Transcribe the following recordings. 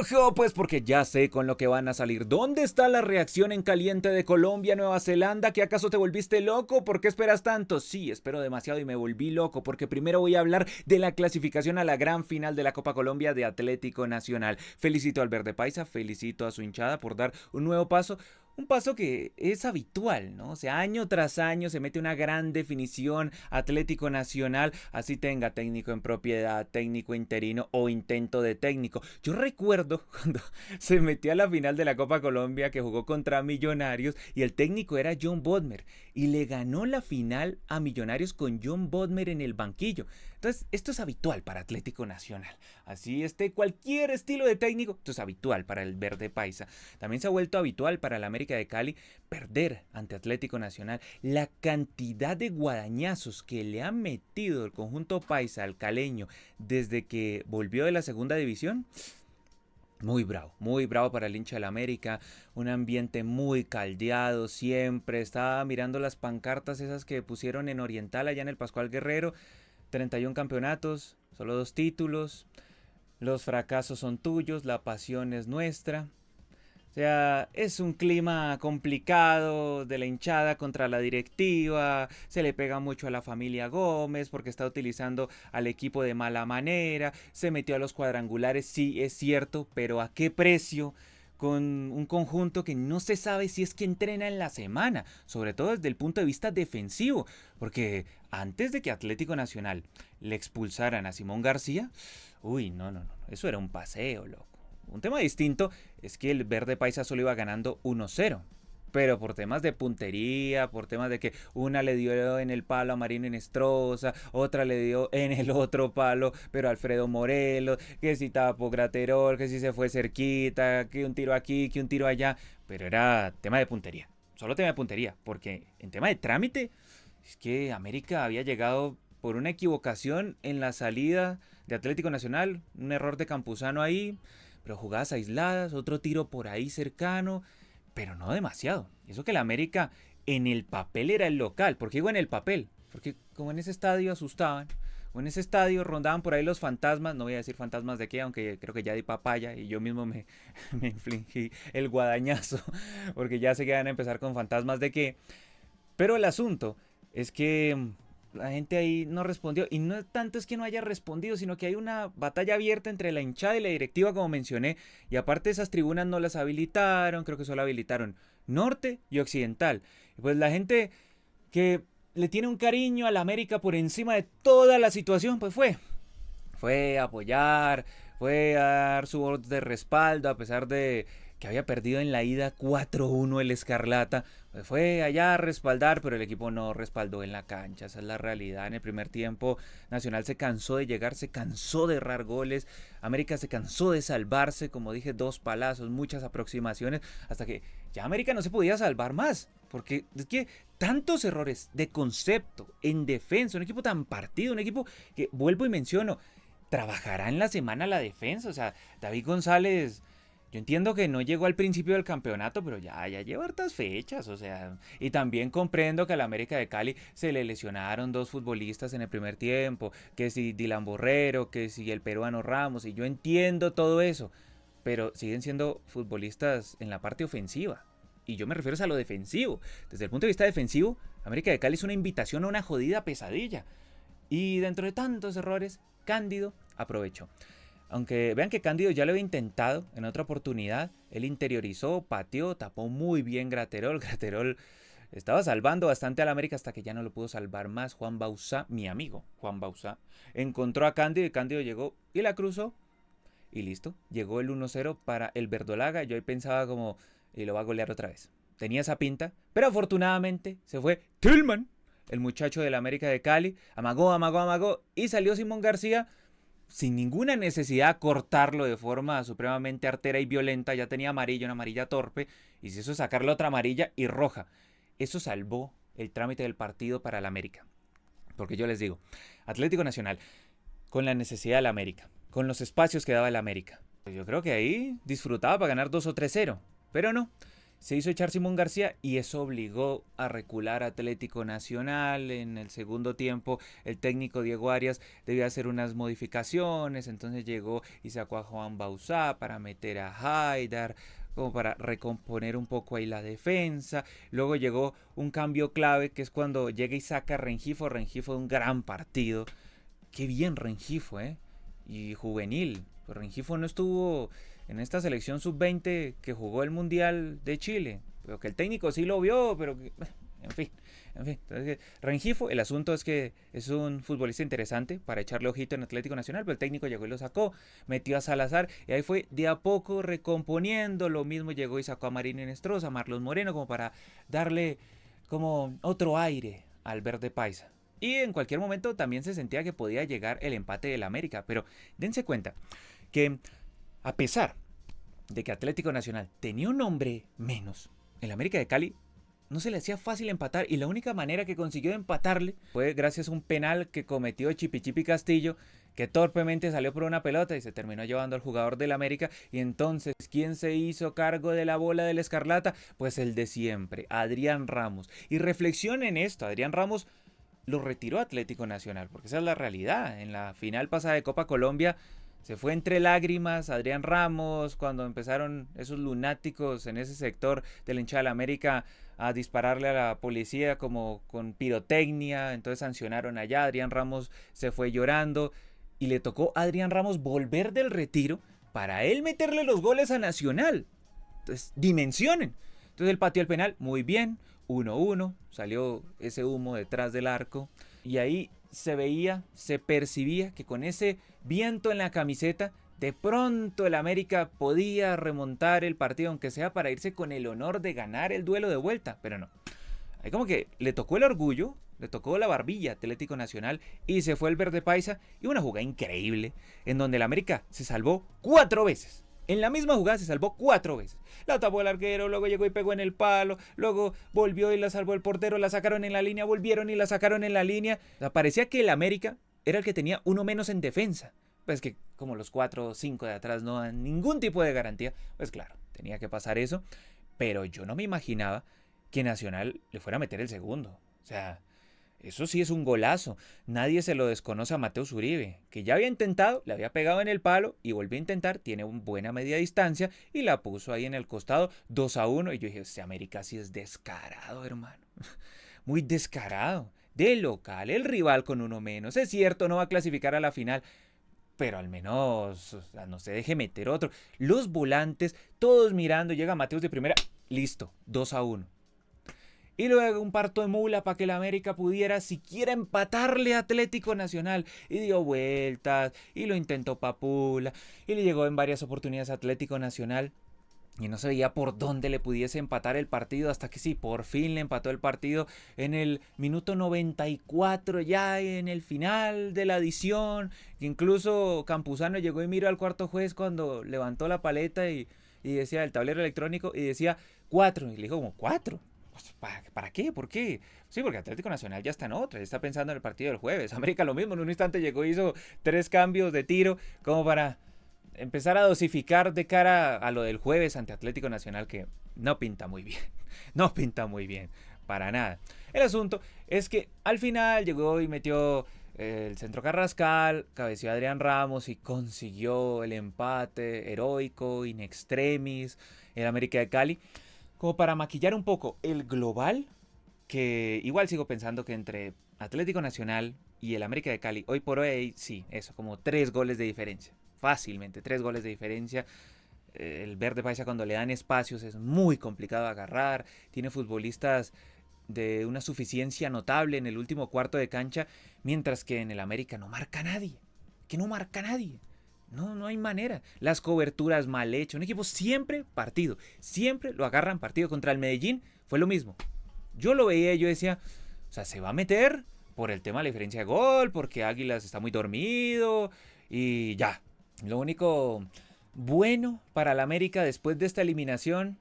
Ojo, pues porque ya sé con lo que van a salir. ¿Dónde está la reacción en caliente de Colombia, Nueva Zelanda? ¿Que acaso te volviste loco? ¿Por qué esperas tanto? Sí, espero demasiado y me volví loco porque primero voy a hablar de la clasificación a la gran final de la Copa Colombia de Atlético Nacional. Felicito al Verde Paisa, felicito a su hinchada por dar un nuevo paso. Un paso que es habitual, ¿no? O sea, año tras año se mete una gran definición Atlético Nacional, así tenga técnico en propiedad, técnico interino o intento de técnico. Yo recuerdo cuando se metió a la final de la Copa Colombia que jugó contra Millonarios y el técnico era John Bodmer y le ganó la final a Millonarios con John Bodmer en el banquillo. Entonces, esto es habitual para Atlético Nacional. Así cualquier estilo de técnico, esto es habitual para el Verde Paisa. También se ha vuelto habitual para el América de Cali perder ante Atlético Nacional. La cantidad de guadañazos que le ha metido el conjunto paisa al caleño desde que volvió de la segunda división. Muy bravo para el hincha del América, un ambiente muy caldeado siempre, estaba mirando las pancartas esas que pusieron en Oriental allá en el Pascual Guerrero, 31 campeonatos, solo 2 títulos, los fracasos son tuyos, la pasión es nuestra. O sea, es un clima complicado de la hinchada contra la directiva, se le pega mucho a la familia Gómez porque está utilizando al equipo de mala manera, se metió a los cuadrangulares, sí es cierto, pero ¿a qué precio? Con un conjunto que no se sabe si es que entrena en la semana, sobre todo desde el punto de vista defensivo, porque antes de que Atlético Nacional le expulsaran a Simón García, uy, no, eso era un paseo, loco. Un tema distinto es que el Verde Paisa solo iba ganando 1-0. Pero por temas de puntería, por temas de que una le dio en el palo a Marino Inestrosa, otra le dio en el otro palo, pero Alfredo Morelos, que si tapó Graterol, que si se fue cerquita, que un tiro aquí, que un tiro allá. Pero era tema de puntería, solo tema de puntería, porque en tema de trámite, es que América había llegado por una equivocación en la salida de Atlético Nacional, un error de Campuzano ahí, pero jugadas aisladas, otro tiro por ahí cercano, pero no demasiado. Eso que la América en el papel era el local. ¿Por qué digo en el papel? Porque como en ese estadio asustaban, o en ese estadio rondaban por ahí los fantasmas, no voy a decir fantasmas de qué, aunque creo que ya di papaya y yo mismo me infligí el guadañazo, porque ya sé que van a empezar con fantasmas de qué. Pero el asunto es que la gente ahí no respondió. Y no tanto es que no haya respondido, sino que hay una batalla abierta entre la hinchada y la directiva, como mencioné. Y aparte esas tribunas no las habilitaron, creo que solo habilitaron norte y occidental. Y pues la gente que le tiene un cariño a la América por encima de toda la situación, pues fue a apoyar, fue a dar su voz de respaldo a pesar de que había perdido en la ida 4-1 el Escarlata. Pues fue allá a respaldar, pero el equipo no respaldó en la cancha. Esa es la realidad. En el primer tiempo Nacional se cansó de llegar, se cansó de errar goles. América se cansó de salvarse, como dije, 2 palazos, muchas aproximaciones, hasta que ya América no se podía salvar más. Porque es que tantos errores de concepto en defensa, un equipo tan partido, un equipo que, vuelvo y menciono, trabajará en la semana la defensa. O sea, David González, yo entiendo que no llegó al principio del campeonato, pero ya lleva hartas fechas. O sea, y también comprendo que al América de Cali se le lesionaron 2 futbolistas en el primer tiempo, que si Dylan Borrero, que si el peruano Ramos, y yo entiendo todo eso, pero siguen siendo futbolistas en la parte ofensiva. Y yo me refiero a lo defensivo. Desde el punto de vista defensivo, América de Cali es una invitación a una jodida pesadilla. Y dentro de tantos errores, Cándido aprovechó. Aunque vean que Cándido ya lo había intentado en otra oportunidad, él interiorizó, pateó, tapó muy bien Graterol. Graterol estaba salvando bastante al América hasta que ya no lo pudo salvar más. Juan Bauzá, mi amigo Juan Bauzá, encontró a Cándido y Cándido llegó y la cruzó. Y listo, llegó el 1-0 para el Verdolaga. Yo ahí pensaba como, y lo va a golear otra vez. Tenía esa pinta, pero afortunadamente se fue Tillman, el muchacho del América de Cali, amagó y salió Simón García sin ninguna necesidad de cortarlo de forma supremamente artera y violenta. Ya tenía amarilla, una amarilla torpe, y se hizo sacarle otra amarilla y roja. Eso salvó el trámite del partido para el América. Porque yo les digo, Atlético Nacional, con la necesidad del América, con los espacios que daba el América, pues yo creo que ahí disfrutaba para ganar 2 o 3-0, pero no. se hizo echar Simón García y eso obligó a recular a Atlético Nacional. En el segundo tiempo el técnico Diego Arias debía hacer unas modificaciones, entonces llegó y sacó a Juan Bauzá para meter a Haidar, como para recomponer un poco ahí la defensa. Luego llegó un cambio clave, que es cuando llega y saca a Rengifo. Rengifo de un gran partido. Qué bien Rengifo, y juvenil. Pues Rengifo no estuvo en esta selección sub-20 que jugó el Mundial de Chile. Pero que el técnico sí lo vio, pero que, en fin. Entonces, Rengifo, el asunto es que es un futbolista interesante para echarle ojito en Atlético Nacional, pero el técnico llegó y lo sacó, metió a Salazar y ahí fue de a poco recomponiendo. Lo mismo llegó y sacó a Marín Enestrosa, a Marlos Moreno, como para darle como otro aire al verde paisa. Y en cualquier momento también se sentía que podía llegar el empate del América, pero dense cuenta que a pesar de que Atlético Nacional tenía un hombre menos, el América de Cali no se le hacía fácil empatar y la única manera que consiguió empatarle fue gracias a un penal que cometió Chipichipi Castillo, que torpemente salió por una pelota y se terminó llevando al jugador del América. Y entonces, ¿quién se hizo cargo de la bola del Escarlata? Pues el de siempre, Adrián Ramos. Y reflexionen esto, Adrián Ramos lo retiró Atlético Nacional, porque esa es la realidad. En la final pasada de Copa Colombia se fue entre lágrimas Adrián Ramos cuando empezaron esos lunáticos en ese sector de la hinchada de la América a dispararle a la policía como con pirotecnia. Entonces sancionaron allá, Adrián Ramos se fue llorando y le tocó a Adrián Ramos volver del retiro para él meterle los goles a Nacional. Entonces, dimensionen. Entonces él pateó el penal, muy bien, 1-1, salió ese humo detrás del arco y ahí se veía, se percibía que con ese viento en la camiseta, de pronto el América podía remontar el partido, aunque sea para irse con el honor de ganar el duelo de vuelta, pero no. Ahí como que le tocó el orgullo, le tocó la barbilla a Atlético Nacional y se fue el verde paisa y una jugada increíble en donde el América se salvó 4 veces. En la misma jugada se salvó 4 veces. La tapó el arquero, luego llegó y pegó en el palo, luego volvió y la salvó el portero, la sacaron en la línea, volvieron y la sacaron en la línea. O sea, parecía que el América era el que tenía uno menos en defensa. Pues que como los 4 o 5 de atrás no dan ningún tipo de garantía, pues claro, tenía que pasar eso. Pero yo no me imaginaba que Nacional le fuera a meter el segundo. O sea, eso sí es un golazo. Nadie se lo desconoce a Mateus Uribe, que ya había intentado, le había pegado en el palo y volvió a intentar, tiene una buena media distancia y la puso ahí en el costado 2-1. Y yo dije, este América sí es descarado, hermano. Muy descarado. De local, el rival con uno menos. Es cierto, no va a clasificar a la final, pero al menos, o sea, no se deje meter otro. Los volantes, todos mirando, llega Mateus de primera, listo, 2-1. Y luego un parto de mula para que el América pudiera siquiera empatarle a Atlético Nacional. Y dio vueltas, y lo intentó Papula, y le llegó en varias oportunidades a Atlético Nacional. Y no se veía por dónde le pudiese empatar el partido, hasta que sí, por fin le empató el partido en el minuto 94, ya en el final de la adición. Incluso Campuzano llegó y miró al cuarto juez cuando levantó la paleta y decía el tablero electrónico y decía 4. Y le dijo como 4. ¿Para qué? ¿Por qué? Sí, porque Atlético Nacional ya está en otra, ya está pensando en el partido del jueves. América lo mismo, en un instante llegó y hizo 3 cambios de tiro como para empezar a dosificar de cara a lo del jueves ante Atlético Nacional, que no pinta muy bien. No pinta muy bien, para nada. El asunto es que al final llegó y metió el centro Carrascal, cabeció a Adrián Ramos y consiguió el empate heroico, in extremis, el América de Cali, como para maquillar un poco el global, que igual sigo pensando que entre Atlético Nacional y el América de Cali, hoy por hoy, sí, eso, como 3 goles de diferencia. Fácilmente, 3 goles de diferencia. El verde paisa cuando le dan espacios es muy complicado agarrar. Tiene futbolistas de una suficiencia notable en el último cuarto de cancha, mientras que en el América no marca nadie. Que no marca nadie. No hay manera. Las coberturas mal hechas. Un equipo siempre partido. Siempre lo agarran partido. Contra el Medellín fue lo mismo. Yo lo veía y yo decía, o sea, se va a meter por el tema de la diferencia de gol, porque Águilas está muy dormido y ya. Lo único bueno para el América después de esta eliminación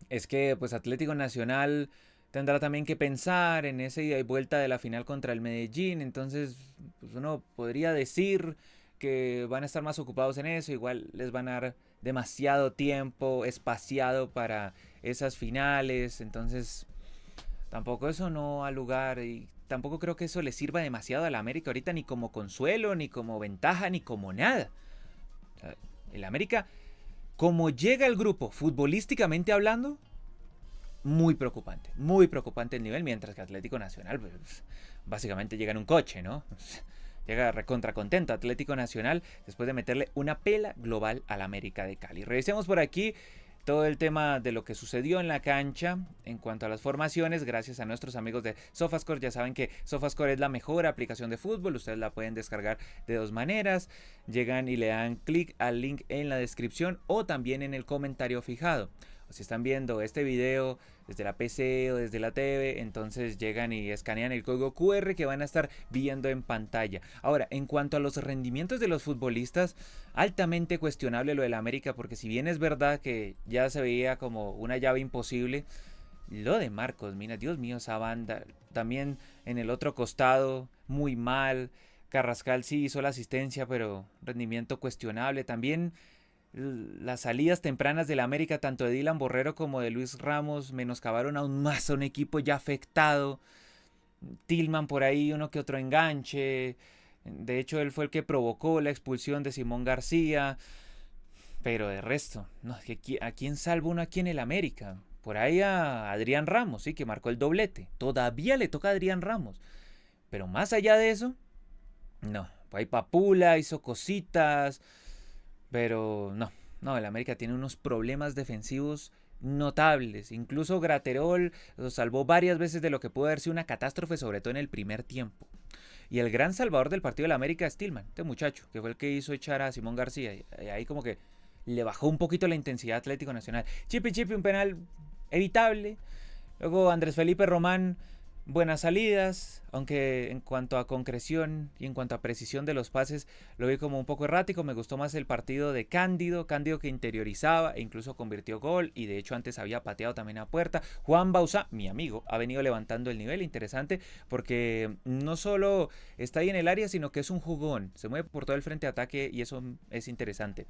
es que pues Atlético Nacional tendrá también que pensar en esa ida y vuelta de la final contra el Medellín. Entonces pues uno podría decir que van a estar más ocupados en eso, igual les van a dar demasiado tiempo espaciado para esas finales, entonces tampoco eso no ha lugar y tampoco creo que eso le sirva demasiado a la América ahorita ni como consuelo, ni como ventaja, ni como nada. O sea, el América, como llega el grupo futbolísticamente hablando, muy preocupante el nivel, mientras que Atlético Nacional pues, básicamente llega en un coche, ¿no? Llega recontra contento Atlético Nacional después de meterle una pela global al América de Cali. Revisemos por aquí todo el tema de lo que sucedió en la cancha en cuanto a las formaciones, gracias a nuestros amigos de SofaScore. Ya saben que SofaScore es la mejor aplicación de fútbol, ustedes la pueden descargar de dos maneras, llegan y le dan clic al link en la descripción o también en el comentario fijado. O si están viendo este video desde la PC o desde la TV, entonces llegan y escanean el código QR que van a estar viendo en pantalla. Ahora, en cuanto a los rendimientos de los futbolistas, altamente cuestionable lo del América, porque si bien es verdad que ya se veía como una llave imposible, lo de Marcos Mina, Dios mío, esa banda, también en el otro costado, muy mal. Carrascal sí hizo la asistencia, pero rendimiento cuestionable. También las salidas tempranas del América, tanto de Dylan Borrero como de Luis Ramos, menoscabaron aún más a un equipo ya afectado. Tillman por ahí, uno que otro enganche. De hecho, él fue el que provocó la expulsión de Simón García. Pero de resto, no, ¿a quién salva uno aquí en el América? Por ahí a Adrián Ramos, sí, que marcó el doblete. Todavía le toca a Adrián Ramos. Pero más allá de eso, no. Por ahí Papula hizo cositas. Pero no, el América tiene unos problemas defensivos notables. Incluso Graterol lo salvó varias veces de lo que pudo haber sido una catástrofe, sobre todo en el primer tiempo. Y el gran salvador del partido del América es Tillman, este muchacho, que fue el que hizo echar a Simón García. Y ahí como que le bajó un poquito la intensidad Atlético Nacional. Chipi, un penal evitable. Luego Andrés Felipe Román, buenas salidas, aunque en cuanto a concreción y en cuanto a precisión de los pases lo vi como un poco errático. Me gustó más el partido de Cándido que interiorizaba e incluso convirtió gol y de hecho antes había pateado también a puerta. Juan Bauzá, mi amigo, ha venido levantando el nivel, interesante porque no solo está ahí en el área, sino que es un jugón, se mueve por todo el frente de ataque y eso es interesante.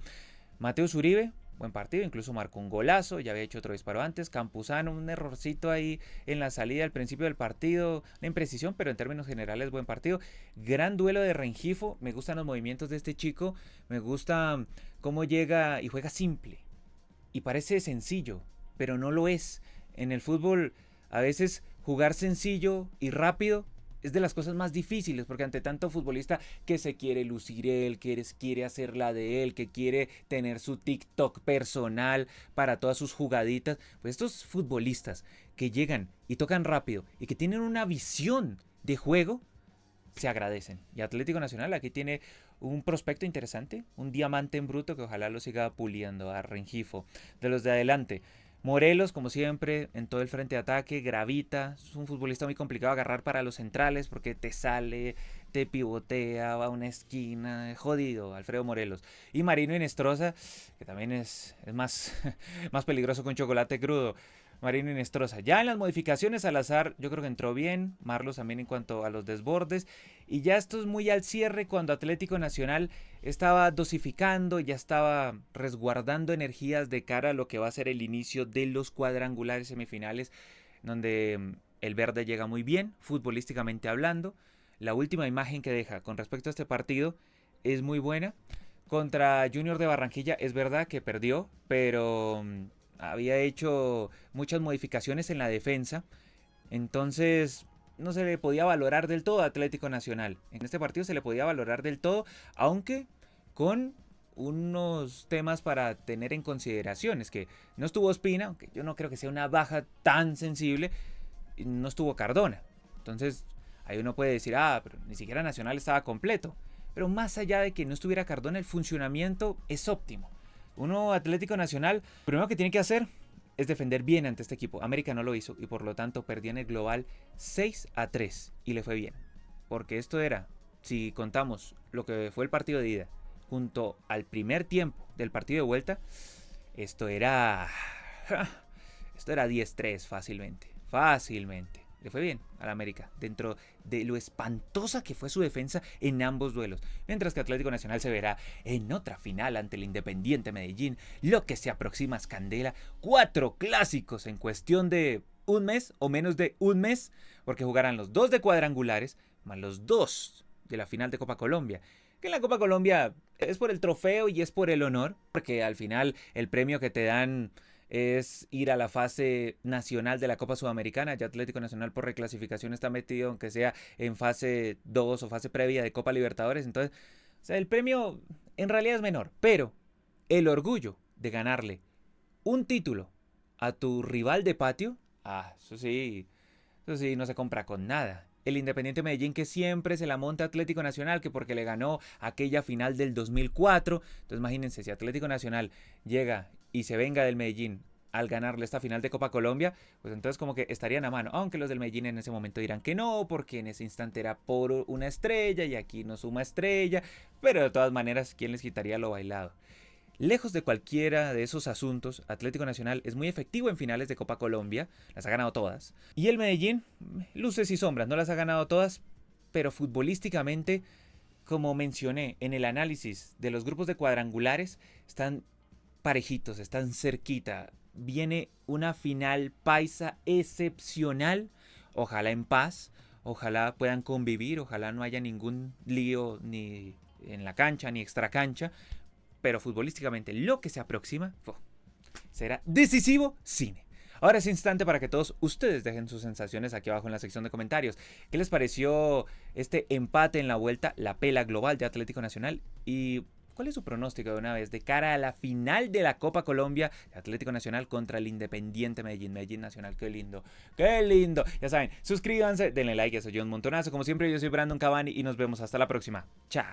Mateus Uribe, buen partido, incluso marcó un golazo, ya había hecho otro disparo antes. Campuzano, un errorcito ahí en la salida al principio del partido, una imprecisión, pero en términos generales buen partido. Gran duelo de Rengifo, me gustan los movimientos de este chico, me gusta cómo llega y juega simple. Y parece sencillo, pero no lo es. En el fútbol a veces jugar sencillo y rápido es de las cosas más difíciles, porque ante tanto futbolista que se quiere lucir él, que quiere hacer la de él, que quiere tener su TikTok personal para todas sus jugaditas, pues estos futbolistas que llegan y tocan rápido y que tienen una visión de juego, se agradecen. Y Atlético Nacional aquí tiene un prospecto interesante, un diamante en bruto que ojalá lo siga puliendo a Rengifo. De los de adelante, Morelos, como siempre, en todo el frente de ataque, gravita. Es un futbolista muy complicado agarrar para los centrales porque te sale, te pivotea, va a una esquina. Jodido, Alfredo Morelos. Y Marino Inestrosa, que también es más, más peligroso que un chocolate crudo. Marino Inestrosa. Ya en las modificaciones, Salazar yo creo que entró bien. Marlos también en cuanto a los desbordes. Y ya esto es muy al cierre cuando Atlético Nacional estaba dosificando, ya estaba resguardando energías de cara a lo que va a ser el inicio de los cuadrangulares semifinales, donde el verde llega muy bien, futbolísticamente hablando. La última imagen que deja con respecto a este partido es muy buena. Contra Junior de Barranquilla es verdad que perdió, pero había hecho muchas modificaciones en la defensa, entonces no se le podía valorar del todo a Atlético Nacional. En este partido se le podía valorar del todo, aunque con unos temas para tener en consideración. Es que no estuvo Ospina, aunque yo no creo que sea una baja tan sensible, no estuvo Cardona. Entonces ahí uno puede decir, pero ni siquiera Nacional estaba completo. Pero más allá de que no estuviera Cardona, el funcionamiento es óptimo. Uno, Atlético Nacional, lo primero que tiene que hacer es defender bien ante este equipo. América no lo hizo y por lo tanto perdió en el global 6-3 y le fue bien. Porque esto era, si contamos lo que fue el partido de ida junto al primer tiempo del partido de vuelta, esto era 10-3 fácilmente. le fue bien al América, dentro de lo espantosa que fue su defensa en ambos duelos. Mientras que Atlético Nacional se verá en otra final ante el Independiente Medellín. Lo que se aproxima es candela. 4 clásicos en cuestión de un mes o menos de un mes, porque jugarán los 2 de cuadrangulares más los 2 de la final de Copa Colombia. Que en la Copa Colombia es por el trofeo y es por el honor, porque al final el premio que te dan es ir a la fase nacional de la Copa Sudamericana. Ya Atlético Nacional por reclasificación está metido, aunque sea en fase 2 o fase previa de Copa Libertadores. Entonces, o sea, el premio en realidad es menor, pero el orgullo de ganarle un título a tu rival de patio, eso sí, no se compra con nada. El Independiente Medellín que siempre se la monta a Atlético Nacional, que porque le ganó aquella final del 2004. Entonces imagínense, si Atlético Nacional llega y se venga del Medellín al ganarle esta final de Copa Colombia, pues entonces como que estarían a mano. Aunque los del Medellín en ese momento dirán que no, porque en ese instante era por una estrella y aquí no suma estrella. Pero de todas maneras, ¿quién les quitaría lo bailado? Lejos de cualquiera de esos asuntos, Atlético Nacional es muy efectivo en finales de Copa Colombia, las ha ganado todas. Y el Medellín, luces y sombras, no las ha ganado todas, pero futbolísticamente, como mencioné en el análisis de los grupos de cuadrangulares, están parejitos, están cerquita. Viene una final paisa excepcional, ojalá en paz, ojalá puedan convivir, ojalá no haya ningún lío ni en la cancha ni extra cancha. Pero futbolísticamente lo que se aproxima será decisivo cine. Ahora es instante para que todos ustedes dejen sus sensaciones aquí abajo en la sección de comentarios. ¿Qué les pareció este empate en la vuelta, la pela global de Atlético Nacional? ¿Y cuál es su pronóstico de una vez de cara a la final de la Copa Colombia de Atlético Nacional contra el Independiente Medellín? Medellín Nacional, qué lindo, qué lindo. Ya saben, suscríbanse, denle like, eso ayuda un montonazo. Como siempre, yo soy Brandon Cavani y nos vemos hasta la próxima. Chao.